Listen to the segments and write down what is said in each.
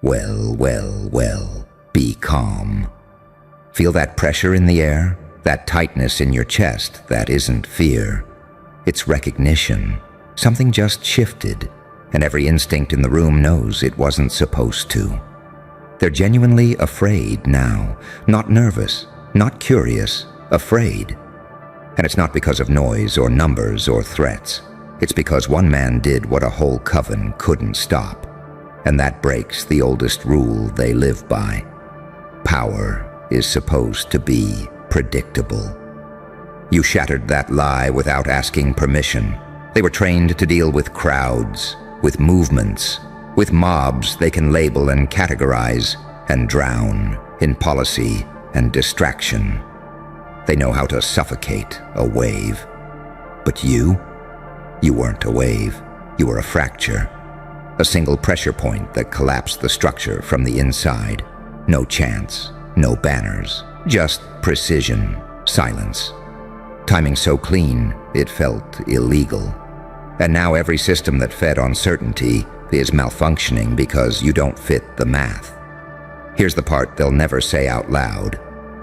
Well, well, well, be calm. Feel that pressure in the air? That tightness in your chest? That isn't fear. It's recognition. Something just shifted, and every instinct in the room knows it wasn't supposed to. They're genuinely afraid now. Not nervous, not curious, afraid. And it's not because of noise or numbers or threats. It's because one man did what a whole coven couldn't stop. And that breaks the oldest rule they live by. Power is supposed to be predictable. You shattered that lie without asking permission. They were trained to deal with crowds, with movements, with mobs they can label and categorize and drown in policy and distraction. They know how to suffocate a wave. But you weren't a wave. You were a fracture. A single pressure point that collapsed the structure from the inside. No chants, no banners, just precision, silence. Timing so clean, it felt illegal. And now every system that fed on certainty is malfunctioning because you don't fit the math. Here's the part they'll never say out loud.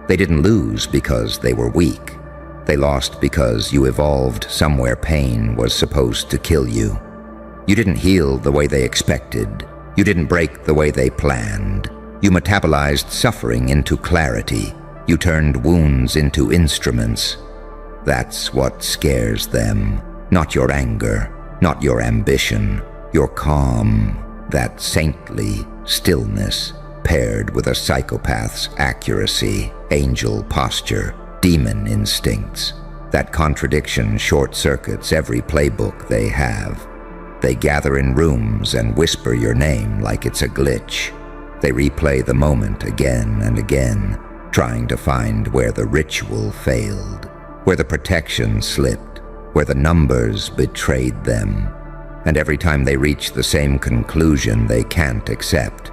They didn't lose because they were weak. They lost because you evolved somewhere pain was supposed to kill you. You didn't heal the way they expected. You didn't break the way they planned. You metabolized suffering into clarity. You turned wounds into instruments. That's what scares them. Not your anger, not your ambition, your calm, that saintly stillness paired with a psychopath's accuracy, angel posture, demon instincts. That contradiction short-circuits every playbook they have. They gather in rooms and whisper your name like it's a glitch. They replay the moment again and again, trying to find where the ritual failed, where the protection slipped, where the numbers betrayed them. And every time they reach the same conclusion they can't accept.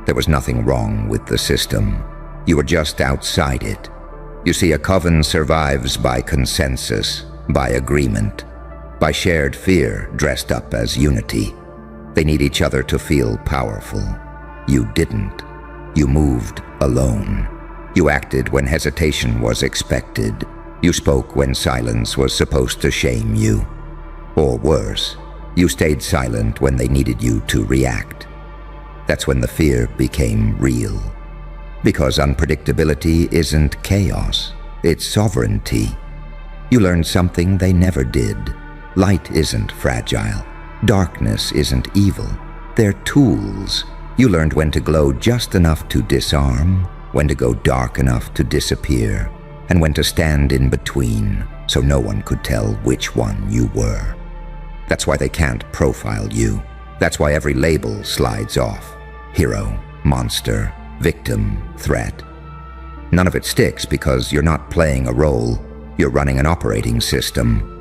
There was nothing wrong with the system. You were just outside it. You see, a coven survives by consensus, by agreement, by shared fear dressed up as unity. They need each other to feel powerful. You didn't. You moved alone. You acted when hesitation was expected. You spoke when silence was supposed to shame you. Or worse, you stayed silent when they needed you to react. That's when the fear became real. Because unpredictability isn't chaos, it's sovereignty. You learned something they never did. Light isn't fragile. Darkness isn't evil. They're tools. You learned when to glow just enough to disarm, when to go dark enough to disappear, and when to stand in between so no one could tell which one you were. That's why they can't profile you. That's why every label slides off. Hero, monster, victim, threat. None of it sticks because you're not playing a role. You're running an operating system.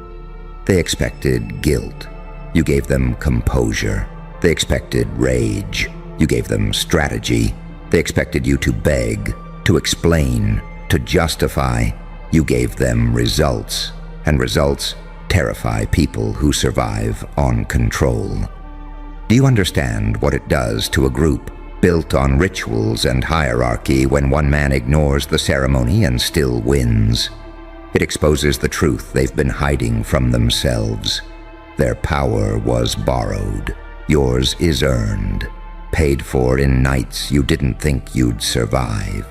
They expected guilt. You gave them composure. They expected rage. You gave them strategy. They expected you to beg, to explain, to justify. You gave them results. And results terrify people who survive on control. Do you understand what it does to a group built on rituals and hierarchy when one man ignores the ceremony and still wins? It exposes the truth they've been hiding from themselves. Their power was borrowed. Yours is earned, paid for in nights you didn't think you'd survive.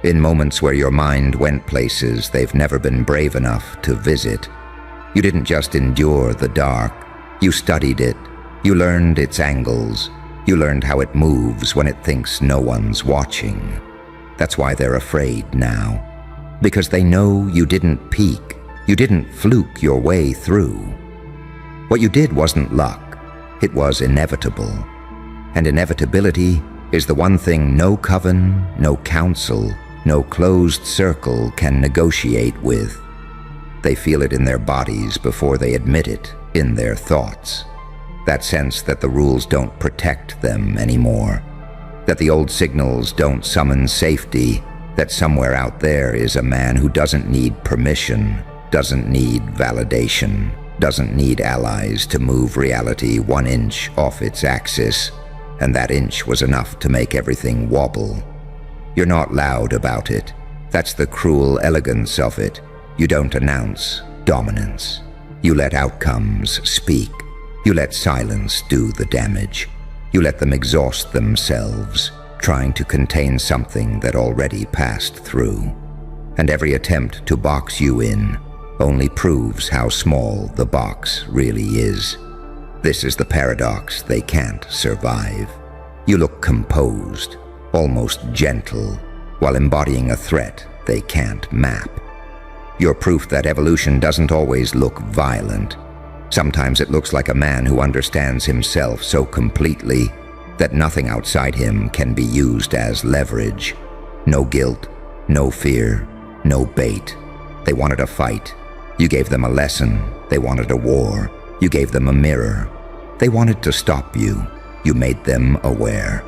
In moments where your mind went places they've never been brave enough to visit. You didn't just endure the dark. You studied it. You learned its angles. You learned how it moves when it thinks no one's watching. That's why they're afraid now. Because they know you didn't peek. You didn't fluke your way through. What you did wasn't luck. It was inevitable. And inevitability is the one thing no coven, no council, no closed circle can negotiate with. They feel it in their bodies before they admit it in their thoughts. That sense that the rules don't protect them anymore. That the old signals don't summon safety. That somewhere out there is a man who doesn't need permission, doesn't need validation, doesn't need allies to move reality 1 inch off its axis. and that inch was enough to make everything wobble. You're not loud about it. That's the cruel elegance of it. You don't announce dominance. You let outcomes speak. You let silence do the damage. You let them exhaust themselves, trying to contain something that already passed through. And every attempt to box you in only proves how small the box really is. This is the paradox they can't survive. You look composed, almost gentle, while embodying a threat they can't map. You're proof that evolution doesn't always look violent. Sometimes it looks like a man who understands himself so completely that nothing outside him can be used as leverage. No guilt, no fear, no bait. They wanted a fight. You gave them a lesson. They wanted a war. You gave them a mirror. They wanted to stop you. You made them aware.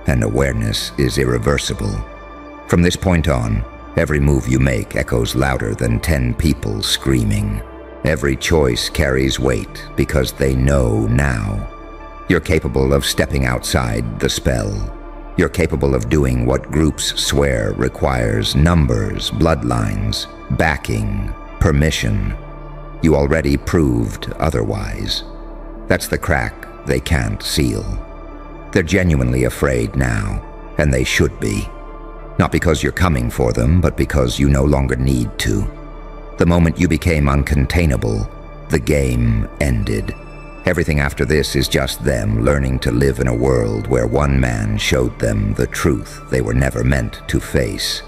And awareness is irreversible. From this point on, every move you make echoes louder than 10 people screaming. Every choice carries weight because they know now. You're capable of stepping outside the spell. You're capable of doing what groups swear requires numbers, bloodlines, backing, permission. You already proved otherwise. That's the crack they can't seal. They're genuinely afraid now, and they should be. Not because you're coming for them, but because you no longer need to. The moment you became uncontainable, the game ended. Everything after this is just them learning to live in a world where one man showed them the truth they were never meant to face.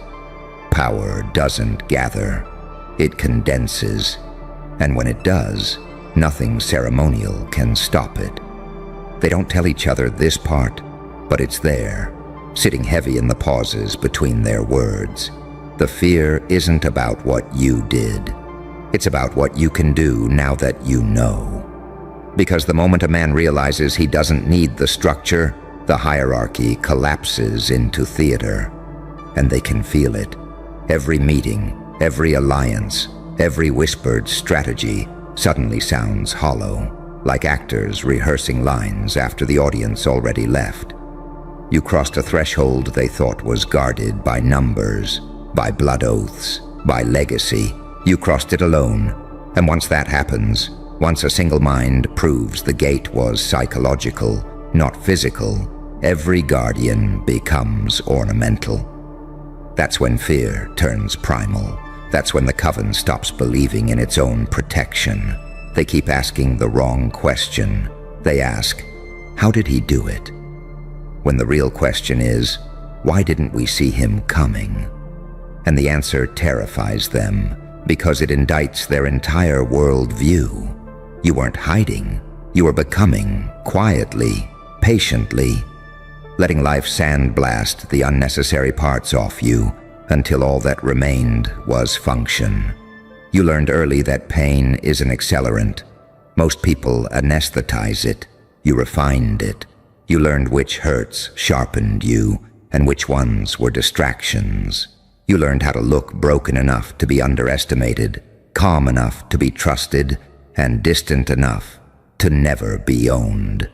Power doesn't gather, it condenses. And when it does, nothing ceremonial can stop it. They don't tell each other this part, but it's there, sitting heavy in the pauses between their words. The fear isn't about what you did. It's about what you can do now that you know. Because the moment a man realizes he doesn't need the structure, the hierarchy collapses into theater. And they can feel it. Every meeting, every alliance, every whispered strategy suddenly sounds hollow, like actors rehearsing lines after the audience already left. You crossed a threshold they thought was guarded by numbers, by blood oaths, by legacy. You crossed it alone, and once that happens, once a single mind proves the gate was psychological, not physical, every guardian becomes ornamental. That's when fear turns primal. That's when the Coven stops believing in its own protection. They keep asking the wrong question. They ask, how did he do it? When the real question is, why didn't we see him coming? And the answer terrifies them because it indicts their entire worldview. You weren't hiding. You were becoming, quietly, patiently, letting life sandblast the unnecessary parts off you until all that remained was function. You learned early that pain is an accelerant. Most people anesthetize it. You refined it. You learned which hurts sharpened you and which ones were distractions. You learned how to look broken enough to be underestimated, calm enough to be trusted, and distant enough to never be owned.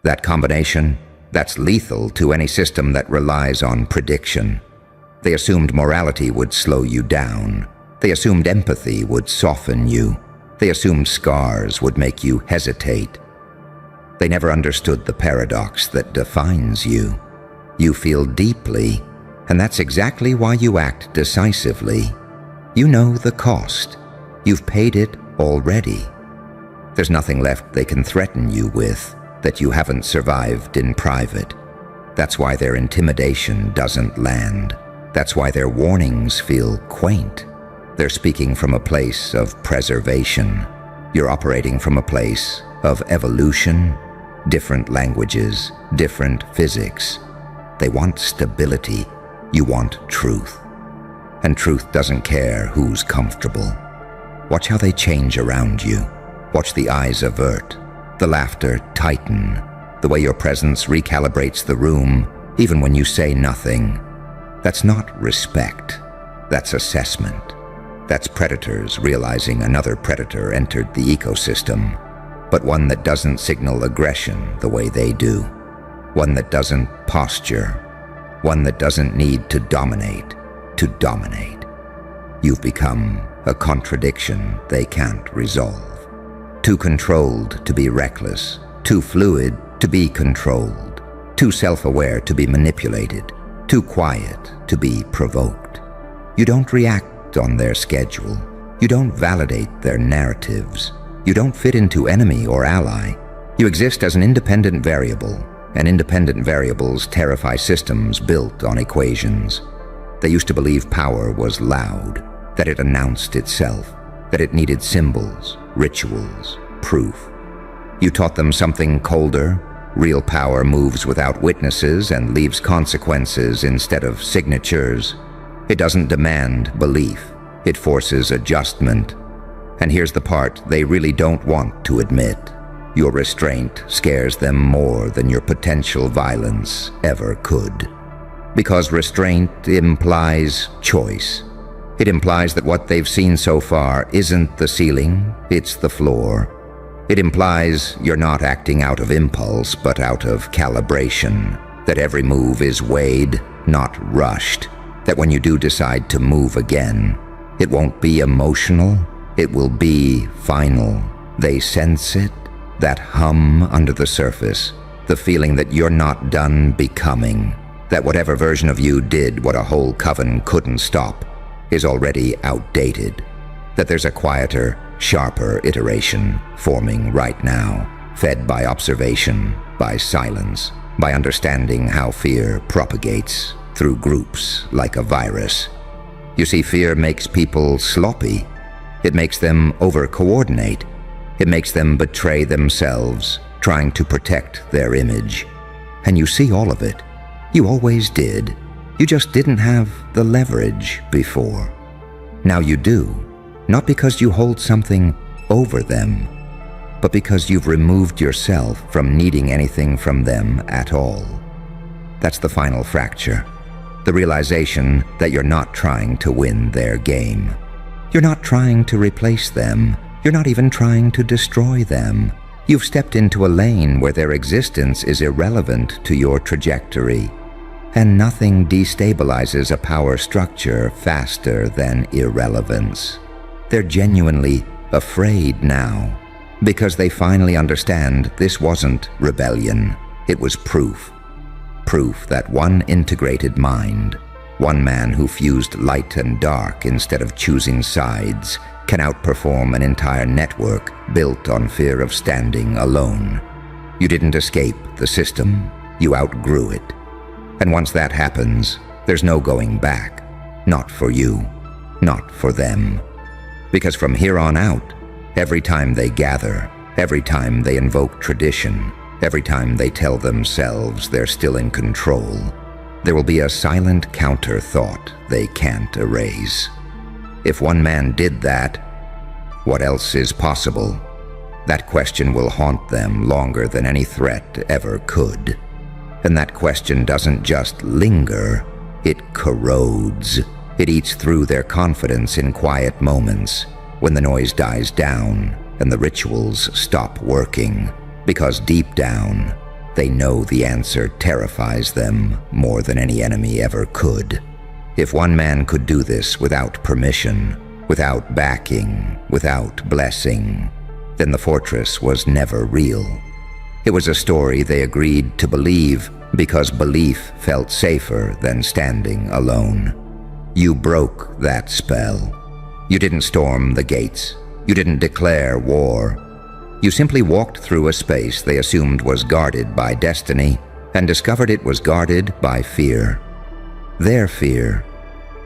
That combination, that's lethal to any system that relies on prediction. They assumed morality would slow you down. They assumed empathy would soften you. They assumed scars would make you hesitate. They never understood the paradox that defines you. You feel deeply, and that's exactly why you act decisively. You know the cost. You've paid it already. There's nothing left they can threaten you with that you haven't survived in private. That's why their intimidation doesn't land. That's why their warnings feel quaint. They're speaking from a place of preservation. You're operating from a place of evolution, different languages, different physics. They want stability. You want truth. And truth doesn't care who's comfortable. Watch how they change around you. Watch the eyes avert, the laughter tighten, the way your presence recalibrates the room, even when you say nothing. That's not respect. That's assessment. That's predators realizing another predator entered the ecosystem, but one that doesn't signal aggression the way they do. one that doesn't posture, one that doesn't need to dominate to dominate. You've become a contradiction they can't resolve. Too controlled to be reckless, too fluid to be controlled, too self-aware to be manipulated, too quiet to be provoked. You don't react on their schedule. You don't validate their narratives. You don't fit into enemy or ally. You exist as an independent variable, and independent variables terrify systems built on equations. They used to believe power was loud, that it announced itself, that it needed symbols, rituals, proof. You taught them something colder. Real power moves without witnesses and leaves consequences instead of signatures. It doesn't demand belief. It forces adjustment. And here's the part they really don't want to admit. Your restraint scares them more than your potential violence ever could. Because restraint implies choice. It implies that what they've seen so far isn't the ceiling, it's the floor. It implies you're not acting out of impulse, but out of calibration. That every move is weighed, not rushed. That when you do decide to move again, it won't be emotional, it will be final. They sense it, that hum under the surface, the feeling that you're not done becoming, that whatever version of you did what a whole coven couldn't stop is already outdated, that there's a quieter, sharper iteration forming right now, fed by observation, by silence, by understanding how fear propagates through groups like a virus. You see, fear makes people sloppy. It makes them over-coordinate. It makes them betray themselves, trying to protect their image. And you see all of it. You always did. You just didn't have the leverage before. Now you do, not because you hold something over them, but because you've removed yourself from needing anything from them at all. That's the final fracture. The realization that you're not trying to win their game. You're not trying to replace them. You're not even trying to destroy them. You've stepped into a lane where their existence is irrelevant to your trajectory. And nothing destabilizes a power structure faster than irrelevance. They're genuinely afraid now, because they finally understand this wasn't rebellion, it was proof. Proof that one integrated mind, one man who fused light and dark instead of choosing sides, can outperform an entire network built on fear of standing alone. You didn't escape the system, you outgrew it. And once that happens, there's no going back. Not for you, not for them. Because from here on out, every time they gather, every time they invoke tradition, every time they tell themselves they're still in control, there will be a silent counter-thought they can't erase. If one man did that, what else is possible? That question will haunt them longer than any threat ever could. And that question doesn't just linger, it corrodes. It eats through their confidence in quiet moments, when the noise dies down and the rituals stop working. Because deep down, they know the answer terrifies them more than any enemy ever could. If one man could do this without permission, without backing, without blessing, then the fortress was never real. It was a story they agreed to believe because belief felt safer than standing alone. You broke that spell. You didn't storm the gates. You didn't declare war. You simply walked through a space they assumed was guarded by destiny and discovered it was guarded by fear. Their fear.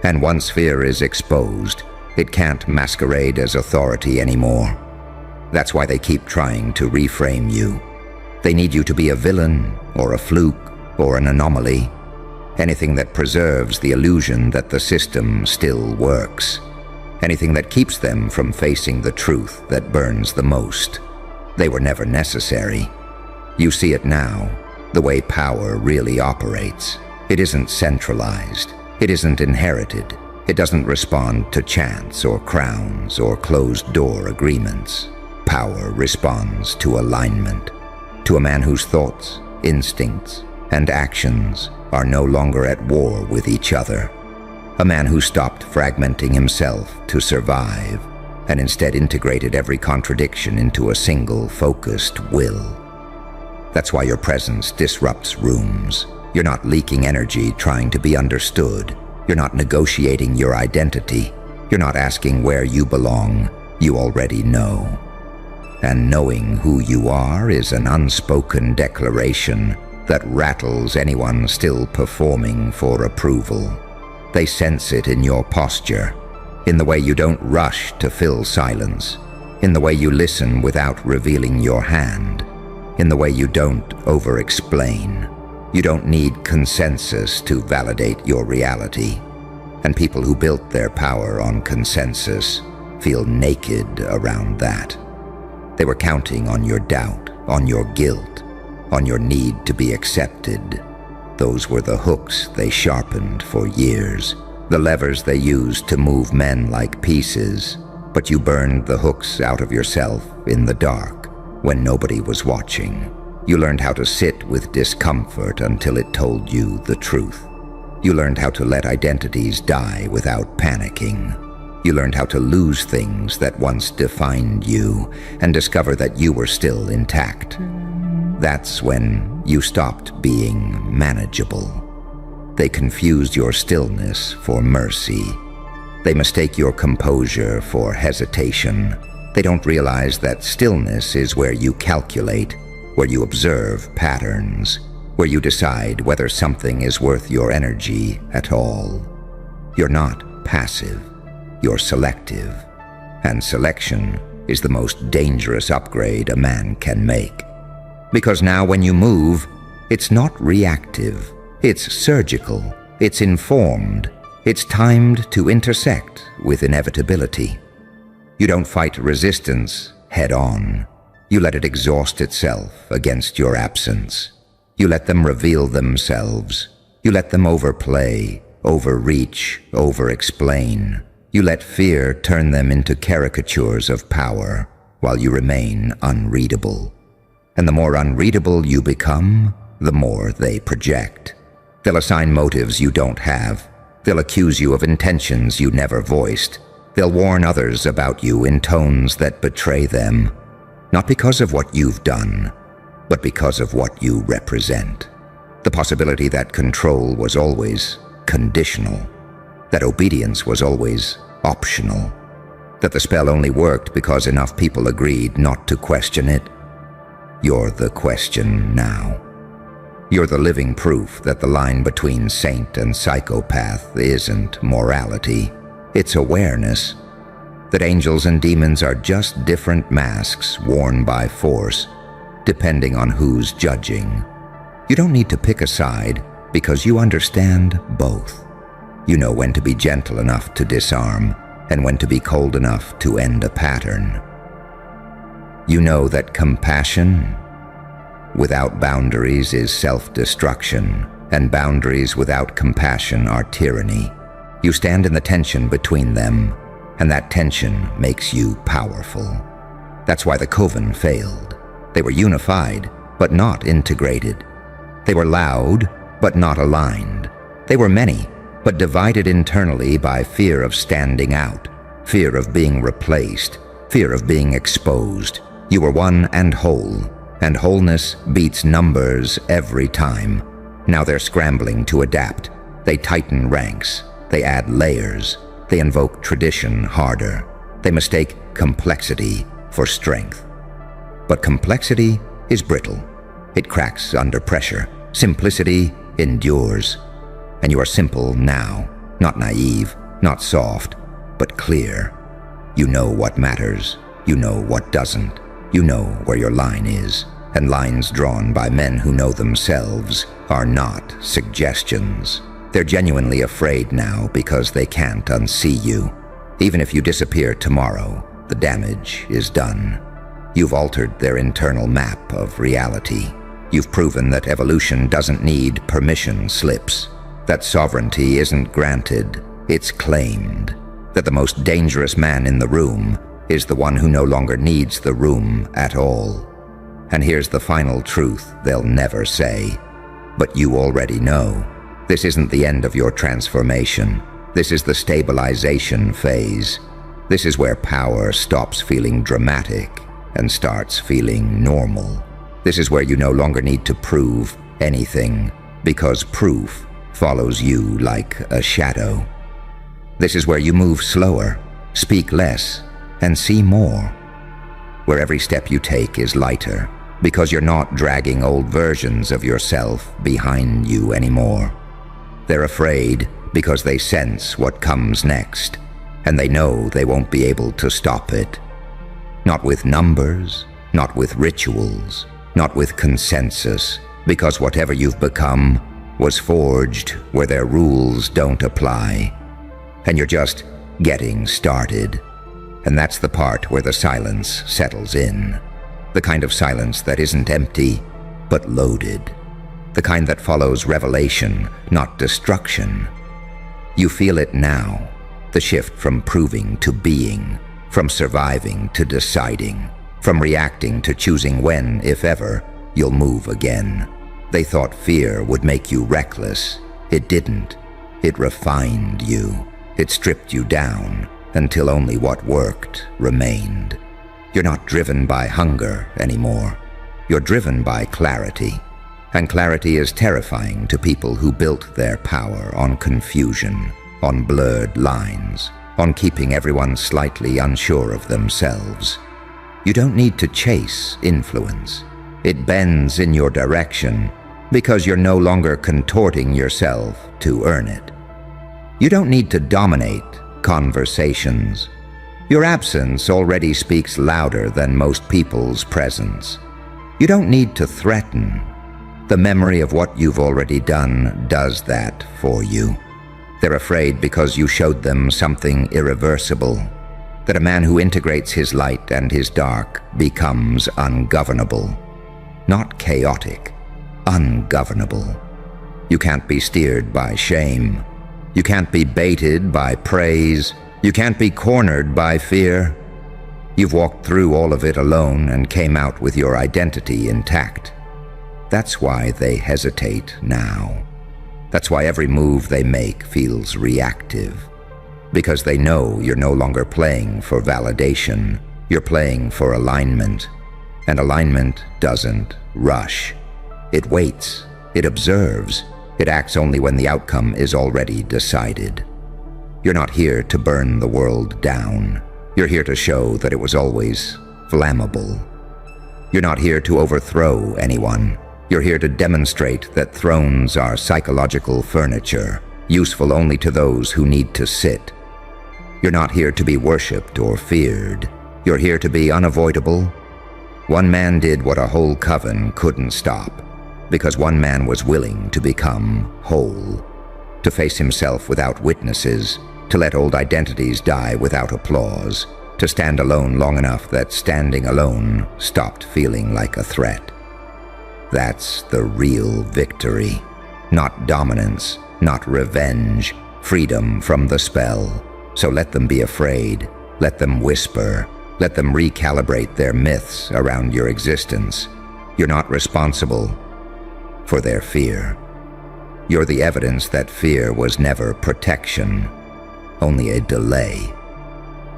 And once fear is exposed, it can't masquerade as authority anymore. That's why they keep trying to reframe you. They need you to be a villain, or a fluke, or an anomaly. Anything that preserves the illusion that the system still works. Anything that keeps them from facing the truth that burns the most. They were never necessary. You see it now, the way power really operates. It isn't centralized. It isn't inherited. It doesn't respond to chance or crowns or closed-door agreements. Power responds to alignment. To a man whose thoughts, instincts, and actions are no longer at war with each other. A man who stopped fragmenting himself to survive and instead integrated every contradiction into a single focused will. That's why your presence disrupts rooms. You're not leaking energy trying to be understood. You're not negotiating your identity. You're not asking where you belong. You already know. And knowing who you are is an unspoken declaration that rattles anyone still performing for approval. They sense it in your posture, in the way you don't rush to fill silence, in the way you listen without revealing your hand, in the way you don't over-explain. You don't need consensus to validate your reality. And people who built their power on consensus feel naked around that. They were counting on your doubt, on your guilt, on your need to be accepted. Those were the hooks they sharpened for years, the levers they used to move men like pieces. But you burned the hooks out of yourself in the dark when nobody was watching. You learned how to sit with discomfort until it told you the truth. You learned how to let identities die without panicking. You learned how to lose things that once defined you and discover that you were still intact. That's when you stopped being manageable. They confused your stillness for mercy. They mistake your composure for hesitation. They don't realize that stillness is where you calculate, where you observe patterns, where you decide whether something is worth your energy at all. You're not passive. You're selective, and selection is the most dangerous upgrade a man can make. Because now when you move, it's not reactive, it's surgical, it's informed, it's timed to intersect with inevitability. You don't fight resistance head-on. You let it exhaust itself against your absence. You let them reveal themselves. You let them overplay, overreach, over-explain. You let fear turn them into caricatures of power while you remain unreadable. And the more unreadable you become, the more they project. They'll assign motives you don't have. They'll accuse you of intentions you never voiced. They'll warn others about you in tones that betray them, not because of what you've done, but because of what you represent. The possibility that control was always conditional, that obedience was always optional, that the spell only worked because enough people agreed not to question it. You're the question now. You're the living proof that the line between saint and psychopath isn't morality, it's awareness. That angels and demons are just different masks worn by force, depending on who's judging. You don't need to pick a side because you understand both. You know when to be gentle enough to disarm and when to be cold enough to end a pattern. You know that compassion without boundaries is self-destruction, and boundaries without compassion are tyranny. You stand in the tension between them, and that tension makes you powerful. That's why the COVEN failed. They were unified, but not integrated. They were loud, but not aligned. They were many, but divided internally by fear of standing out, fear of being replaced, fear of being exposed. You were one and whole, and wholeness beats numbers every time. Now they're scrambling to adapt. They tighten ranks. They add layers. They invoke tradition harder. They mistake complexity for strength. But complexity is brittle. It cracks under pressure. Simplicity endures. And you are simple now, not naive, not soft, but clear. You know what matters. You know what doesn't. You know where your line is. And lines drawn by men who know themselves are not suggestions. They're genuinely afraid now because they can't unsee you. Even if you disappear tomorrow, the damage is done. You've altered their internal map of reality. You've proven that evolution doesn't need permission slips, that sovereignty isn't granted, it's claimed, that the most dangerous man in the room is the one who no longer needs the room at all. And here's the final truth they'll never say. But you already know. This isn't the end of your transformation. This is the stabilization phase. This is where power stops feeling dramatic and starts feeling normal. This is where you no longer need to prove anything, because proof follows you like a shadow. This is where you move slower, speak less, and see more. Where every step you take is lighter, because you're not dragging old versions of yourself behind you anymore. They're afraid because they sense what comes next, and they know they won't be able to stop it. Not with numbers, not with rituals, not with consensus, because whatever you've become was forged where their rules don't apply. And you're just getting started. And that's the part where the silence settles in. The kind of silence that isn't empty, but loaded. The kind that follows revelation, not destruction. You feel it now, the shift from proving to being, from surviving to deciding, from reacting to choosing when, if ever, you'll move again. They thought fear would make you reckless. It didn't. It refined you. It stripped you down until only what worked remained. You're not driven by hunger anymore. You're driven by clarity. And clarity is terrifying to people who built their power on confusion, on blurred lines, on keeping everyone slightly unsure of themselves. You don't need to chase influence. It bends in your direction because you're no longer contorting yourself to earn it. You don't need to dominate conversations. Your absence already speaks louder than most people's presence. You don't need to threaten. The memory of what you've already done does that for you. They're afraid because you showed them something irreversible, that a man who integrates his light and his dark becomes ungovernable. Not chaotic, ungovernable. You can't be steered by shame. You can't be baited by praise. You can't be cornered by fear. You've walked through all of it alone and came out with your identity intact. That's why they hesitate now. That's why every move they make feels reactive. Because they know you're no longer playing for validation. You're playing for alignment. And alignment doesn't rush. It waits. It observes. It acts only when the outcome is already decided. You're not here to burn the world down. You're here to show that it was always flammable. You're not here to overthrow anyone. You're here to demonstrate that thrones are psychological furniture, useful only to those who need to sit. You're not here to be worshipped or feared. You're here to be unavoidable. One man did what a whole coven couldn't stop, because one man was willing to become whole, to face himself without witnesses, to let old identities die without applause, to stand alone long enough that standing alone stopped feeling like a threat. That's the real victory. Not dominance, not revenge, freedom from the spell. So let them be afraid, let them whisper, let them recalibrate their myths around your existence. You're not responsible for their fear. You're the evidence that fear was never protection, only a delay.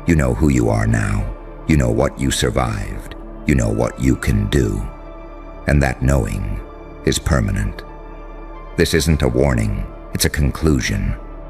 You know who you are now. You know what you survived. You know what you can do. And that knowing is permanent. This isn't a warning, it's a conclusion.